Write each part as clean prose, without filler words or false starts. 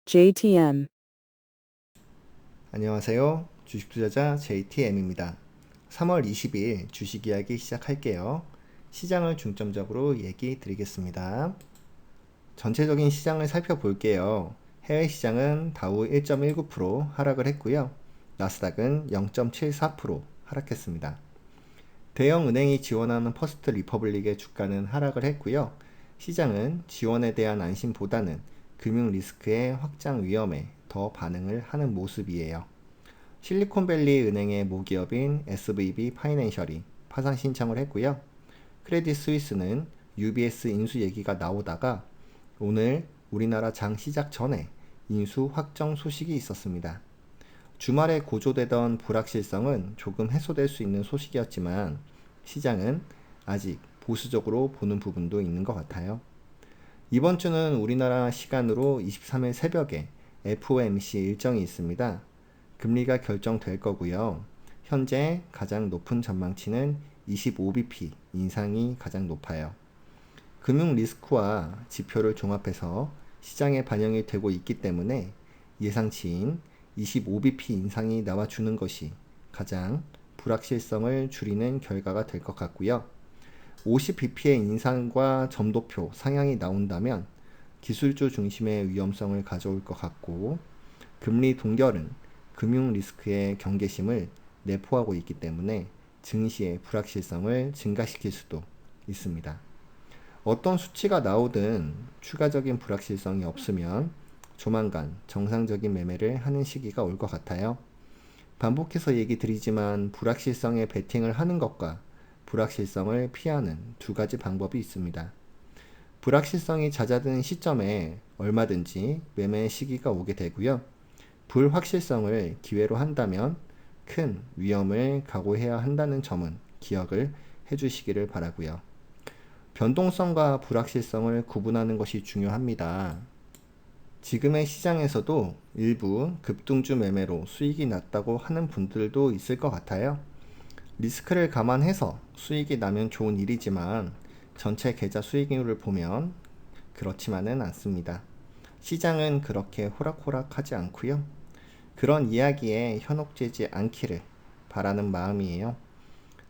JTM. 안녕하세요. 주식투자자 JTM입니다. 3월 20일 주식 이야기 시작할게요. 시장을 중점적으로 얘기 드리겠습니다. 전체적인 시장을 살펴볼게요. 해외 시장은 다우 1.19% 하락을 했고요. 나스닥은 0.74% 하락했습니다. 대형 은행이 지원하는 퍼스트 리퍼블릭의 주가는 하락을 했고요. 시장은 지원에 대한 안심보다는 금융 리스크의 확장 위험에 더 반응을 하는 모습이에요. 실리콘밸리 은행의 모기업인 SVB 파이낸셜이 파산 신청을 했고요. 크레딧 스위스는 UBS 인수 얘기가 나오다가 오늘 우리나라 장 시작 전에 인수 확정 소식이 있었습니다. 주말에 고조되던 불확실성은 조금 해소될 수 있는 소식이었지만 시장은 아직 보수적으로 보는 부분도 있는 것 같아요. 이번 주는 우리나라 시간으로 23일 새벽에 FOMC 일정이 있습니다. 금리가 결정될 거고요. 현재 가장 높은 전망치는 25bp 인상이 가장 높아요. 금융 리스크와 지표를 종합해서 시장에 반영이 되고 있기 때문에 예상치인 25bp 인상이 나와주는 것이 가장 불확실성을 줄이는 결과가 될 것 같고요. 50bp의 인상과 점도표 상향이 나온다면 기술주 중심의 위험성을 가져올 것 같고, 금리 동결은 금융 리스크의 경계심을 내포하고 있기 때문에 증시의 불확실성을 증가시킬 수도 있습니다. 어떤 수치가 나오든 추가적인 불확실성이 없으면 조만간 정상적인 매매를 하는 시기가 올 것 같아요. 반복해서 얘기 드리지만 불확실성에 베팅을 하는 것과 불확실성을 피하는 두 가지 방법이 있습니다. 불확실성이 잦아드는 시점에 얼마든지 매매 시기가 오게 되고요. 불확실성을 기회로 한다면 큰 위험을 각오해야 한다는 점은 기억을 해주시기를 바라고요. 변동성과 불확실성을 구분하는 것이 중요합니다. 지금의 시장에서도 일부 급등주 매매로 수익이 났다고 하는 분들도 있을 것 같아요. 리스크를 감안해서 수익이 나면 좋은 일이지만 전체 계좌 수익률을 보면 그렇지만은 않습니다. 시장은 그렇게 호락호락하지 않고요. 그런 이야기에 현혹되지 않기를 바라는 마음이에요.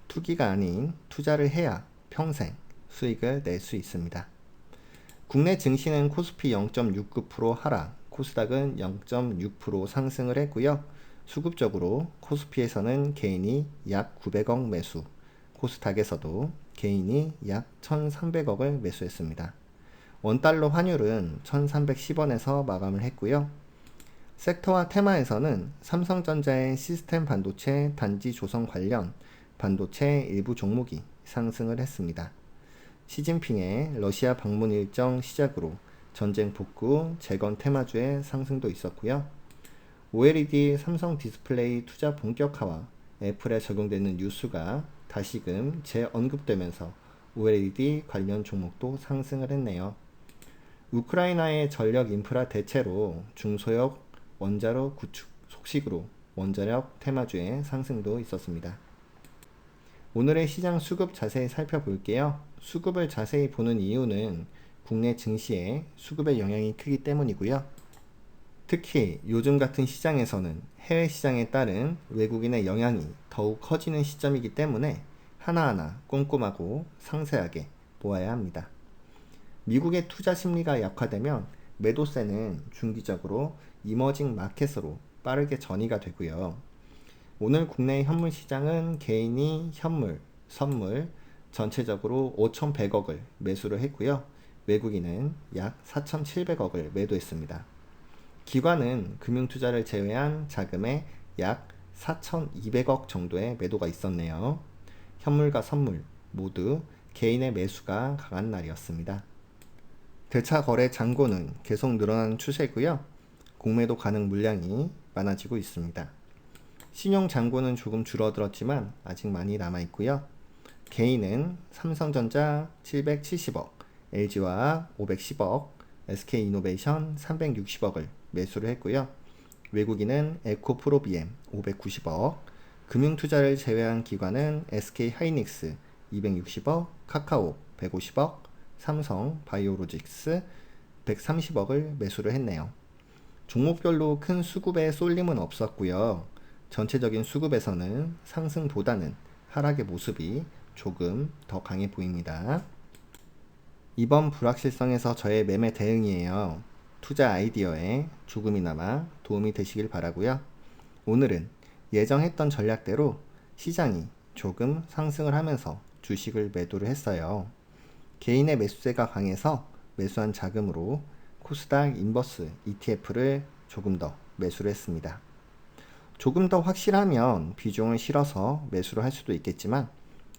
투기가 아닌 투자를 해야 평생 수익을 낼 수 있습니다. 국내 증시는 코스피 0.69% 하락, 코스닥은 0.6% 상승을 했고요. 수급적으로 코스피에서는 개인이 약 900억 매수, 코스닥에서도 개인이 약 1,300억을 매수했습니다. 원달러 환율은 1,310원에서 마감을 했고요. 섹터와 테마에서는 삼성전자의 시스템 반도체 단지 조성 관련 반도체 일부 종목이 상승을 했습니다. 시진핑의 러시아 방문 일정 시작으로 전쟁 복구, 재건 테마주의 상승도 있었고요. OLED 삼성 디스플레이 투자 본격화와 애플에 적용되는 뉴스가 다시금 재언급되면서 OLED 관련 종목도 상승을 했네요. 우크라이나의 전력 인프라 대체로 중소형 원자로 구축 속식으로 원자력 테마주의 상승도 있었습니다. 오늘의 시장 수급 자세히 살펴볼게요. 수급을 자세히 보는 이유는 국내 증시에 수급의 영향이 크기 때문이고요. 특히 요즘 같은 시장에서는 해외 시장에 따른 외국인의 영향이 더욱 커지는 시점이기 때문에 하나하나 꼼꼼하고 상세하게 보아야 합니다. 미국의 투자 심리가 약화되면 매도세는 중기적으로 이머징 마켓으로 빠르게 전이가 되고요. 오늘 국내 현물 시장은 개인이 현물, 선물 전체적으로 5,100억을 매수를 했고요. 외국인은 약 4,700억을 매도했습니다. 기관은 금융투자를 제외한 자금의 약 4,200억 정도의 매도가 있었네요. 현물과 선물 모두 개인의 매수가 강한 날이었습니다. 대차 거래 잔고는 계속 늘어나는 추세고요. 공매도 가능 물량이 많아지고 있습니다. 신용 잔고는 조금 줄어들었지만 아직 많이 남아있고요. 개인은 삼성전자 770억, LG화학 510억, SK이노베이션 360억을 매수를 했고요. 외국인은 에코프로비엠 590억, 금융투자를 제외한 기관은 SK하이닉스 260억, 카카오 150억, 삼성 바이오로직스 130억을 매수를 했네요. 종목별로 큰 수급의 쏠림은 없었고요. 전체적인 수급에서는 상승보다는 하락의 모습이 조금 더 강해 보입니다. 이번 불확실성에서 저의 매매 대응이에요. 투자 아이디어에 조금이나마 도움이 되시길 바라고요. 오늘은 예정했던 전략대로 시장이 조금 상승을 하면서 주식을 매도를 했어요. 개인의 매수세가 강해서 매수한 자금으로 코스닥 인버스 ETF를 조금 더 매수를 했습니다. 조금 더 확실하면 비중을 실어서 매수를 할 수도 있겠지만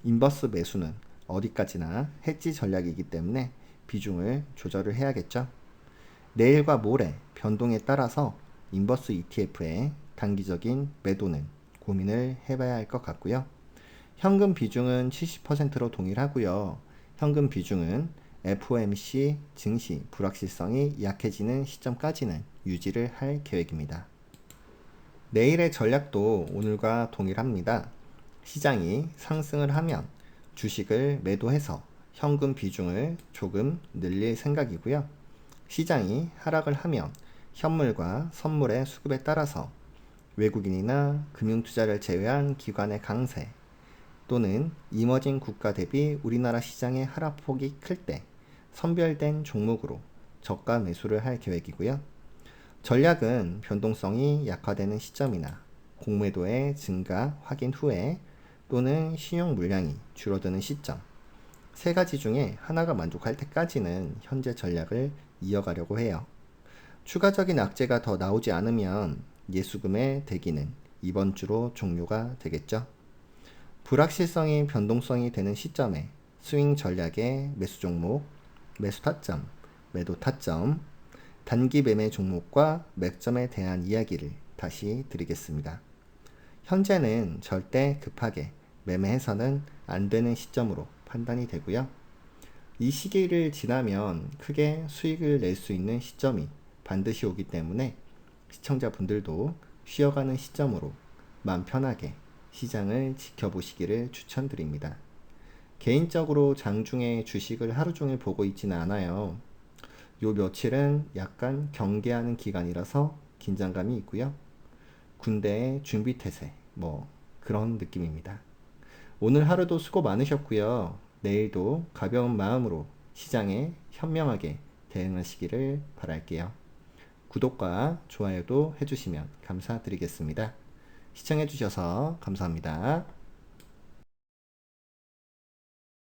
인버스 매수는 어디까지나 해지 전략이기 때문에 비중을 조절을 해야겠죠. 내일과 모레 변동에 따라서 인버스 ETF의 단기적인 매도는 고민을 해봐야 할 것 같고요. 현금 비중은 70%로 동일하고요. 현금 비중은 FOMC 증시 불확실성이 약해지는 시점까지는 유지를 할 계획입니다. 내일의 전략도 오늘과 동일합니다. 시장이 상승을 하면 주식을 매도해서 현금 비중을 조금 늘릴 생각이고요. 시장이 하락을 하면 현물과 선물의 수급에 따라서 외국인이나 금융투자를 제외한 기관의 강세 또는 이머징 국가 대비 우리나라 시장의 하락폭이 클 때 선별된 종목으로 저가 매수를 할 계획이고요. 전략은 변동성이 약화되는 시점이나 공매도의 증가 확인 후에 또는 신용 물량이 줄어드는 시점 세 가지 중에 하나가 만족할 때까지는 현재 전략을 이어가려고 해요. 추가적인 악재가 더 나오지 않으면 예수금의 대기는 이번 주로 종료가 되겠죠. 불확실성이 변동성이 되는 시점에 스윙 전략의 매수 종목, 매수 타점, 매도 타점, 단기 매매 종목과 맥점에 대한 이야기를 다시 드리겠습니다. 현재는 절대 급하게 매매해서는 안 되는 시점으로 판단이 되고요. 이 시기를 지나면 크게 수익을 낼 수 있는 시점이 반드시 오기 때문에 시청자분들도 쉬어가는 시점으로 마음 편하게 시장을 지켜보시기를 추천드립니다. 개인적으로 장중에 주식을 하루 종일 보고 있지는 않아요. 요 며칠은 약간 경계하는 기간이라서 긴장감이 있고요. 군대의 준비태세 그런 느낌입니다. 오늘 하루도 수고 많으셨고요. 내일도 가벼운 마음으로 시장에 현명하게 대응하시기를 바랄게요. 구독과 좋아요도 해주시면 감사드리겠습니다. 시청해주셔서 감사합니다.